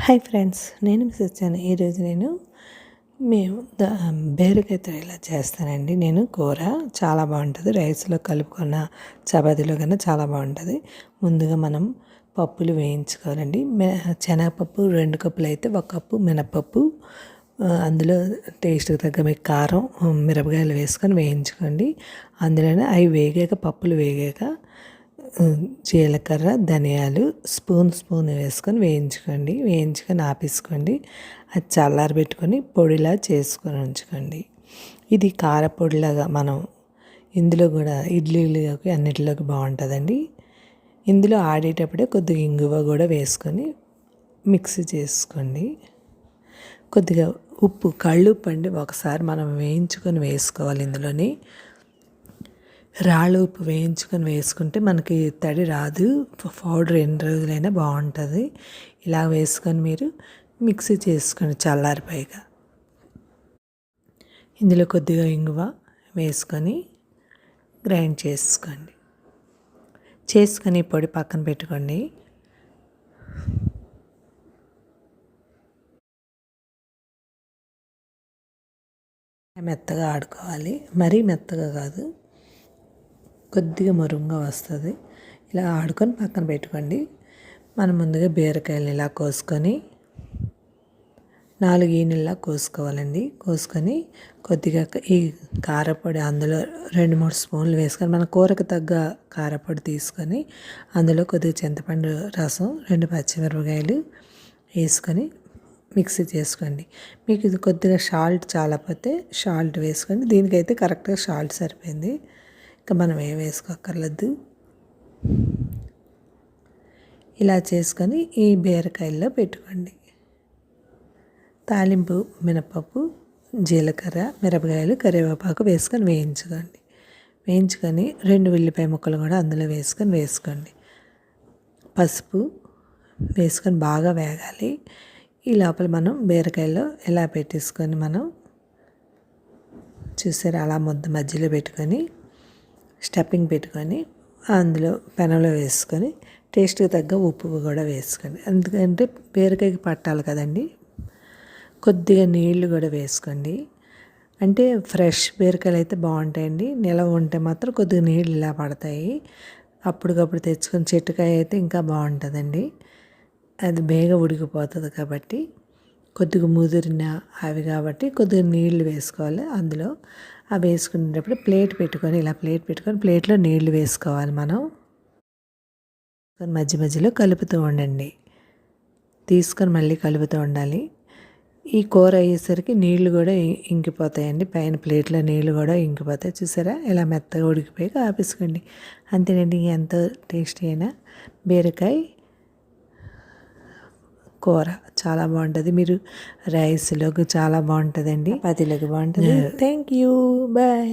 Hi friends, నేను miss వచ్చాను. ఈరోజు మేము బీరకాయతో ఇలా చేస్తానండి. నేను కూర చాలా బాగుంటుంది. రైస్లో కలుపుకున్న చపాతీలో కన్నా చాలా బాగుంటుంది. ముందుగా మనం పప్పులు వేయించుకోవాలండి. శనగపప్పు 2 కప్పులు అయితే 1 కప్పు మినపప్పు, అందులో టేస్ట్కి తగ్గ మీకు కారం, మిరపకాయలు వేసుకొని వేయించుకోండి. అందులోనే అవి వేగాక, పప్పులు వేగాక జీలకర్ర, ధనియాలు స్పూన్ వేసుకొని వేయించుకొని ఆపేసుకోండి. అది చల్లారబెట్టుకొని పొడిలా చేసుకొని ఉంచుకోండి. ఇది కారపొడిలాగా మనం ఇందులో కూడా ఇడ్లీలోకి అన్నిటిలోకి బాగుంటుందండి. ఇందులో ఆడేటప్పుడే కొద్దిగా ఇంగువ కూడా వేసుకొని మిక్సీ చేసుకోండి. కొద్దిగా ఉప్పు, కళ్ళుప్పు అండి, ఒకసారి మనం వేయించుకొని వేసుకోవాలి. ఇందులోని రాళ్ళు ఉప్పు వేయించుకొని వేసుకుంటే మనకి తడి రాదు. పౌడర్ ఎన్ని రోజులైనా బాగుంటుంది. ఇలా వేసుకొని మీరు మిక్సీ చేసుకోండి చల్లారిపోయాక. ఇందులో కొద్దిగా ఇంగువ వేసుకొని గ్రైండ్ చేసుకొని పొడి పక్కన పెట్టుకోండి. మెత్తగా ఆడుకోవాలి, మరీ మెత్తగా కాదు, కొద్దిగా మరుగుగా వస్తుంది. ఇలా ఆడుకొని పక్కన పెట్టుకోండి. మనం ముందుగా బీరకాయలు ఇలా కోసుకొని 4 ఈనెల్లా కోసుకోవాలండి. కోసుకొని కొద్దిగా ఈ కారపొడి అందులో 2-3 స్పూన్లు వేసుకొని, మన కూరకు తగ్గ కారపొడి తీసుకొని అందులో కొద్దిగా చింతపండు రసం, 2 పచ్చిమిరపకాయలు వేసుకొని మిక్సీ చేసుకోండి. మీకు ఇది కొద్దిగా సాల్ట్ చాలకపోతే సాల్ట్ వేసుకోండి. దీనికైతే కరెక్ట్గా సాల్ట్ సరిపోయింది. ఇంకా మనం ఏం వేసుకోక్కర్లేదు. ఇలా చేసుకొని ఈ బీరకాయల్లో పెట్టుకోండి. తాలింపు మినపప్పు, జీలకర్ర, మిరపకాయలు, కరివేపాకు వేసుకొని వేయించుకొని 2 ఉల్లిపాయ ముక్కలు కూడా అందులో వేసుకోండి. పసుపు వేసుకొని బాగా వేగాలి. ఈ లోపల మనం బీరకాయల్లో ఇలా పెట్టేసుకొని మనం చూసారా, అలా ముద్ద మధ్యలో పెట్టుకొని స్టఫింగ్ పెట్టుకొని అందులో పెనంలో వేసుకొని టేస్ట్కి తగ్గ ఉప్పు కూడా వేసుకోండి. ఎందుకంటే బీరకాయకి పట్టాలి కదండి. కొద్దిగా నీళ్లు కూడా వేసుకోండి. అంటే ఫ్రెష్ బీరకాయలు అయితే బాగుంటాయండి. నిలవ ఉంటే మాత్రం కొద్దిగా నీళ్ళు ఇలా పడతాయి. అప్పటికప్పుడు తెచ్చుకొని చెట్టుకాయ అయితే ఇంకా బాగుంటుందండి. అది బేగా ఉడికిపోతుంది కాబట్టి కొద్దిగా ముదిరిన అవి కాబట్టి కొద్దిగా నీళ్లు వేసుకోవాలి. అందులో అవి వేసుకునేటప్పుడు ప్లేట్లో నీళ్లు వేసుకోవాలి. మనం మధ్యలో కలుపుతూ ఉండండి. తీసుకొని మళ్ళీ కలుపుతూ ఉండాలి. ఈ కూర అయ్యేసరికి నీళ్లు కూడా ఇంకిపోతాయండి. పైన ప్లేట్లో నీళ్లు కూడా ఇంకిపోతాయి. చూసారా, ఇలా మెత్తగా ఉడికిపోయాక ఆపేసుకోండి. అంతేనండి, ఎంతో టేస్టీ అయిన బీరకాయ కూర చాలా బాగుంటుంది. మీరు రైస్లోకి చాలా బాగుంటుందండి, చపాతీలోకి బాగుంటుంది. Thank you, bye.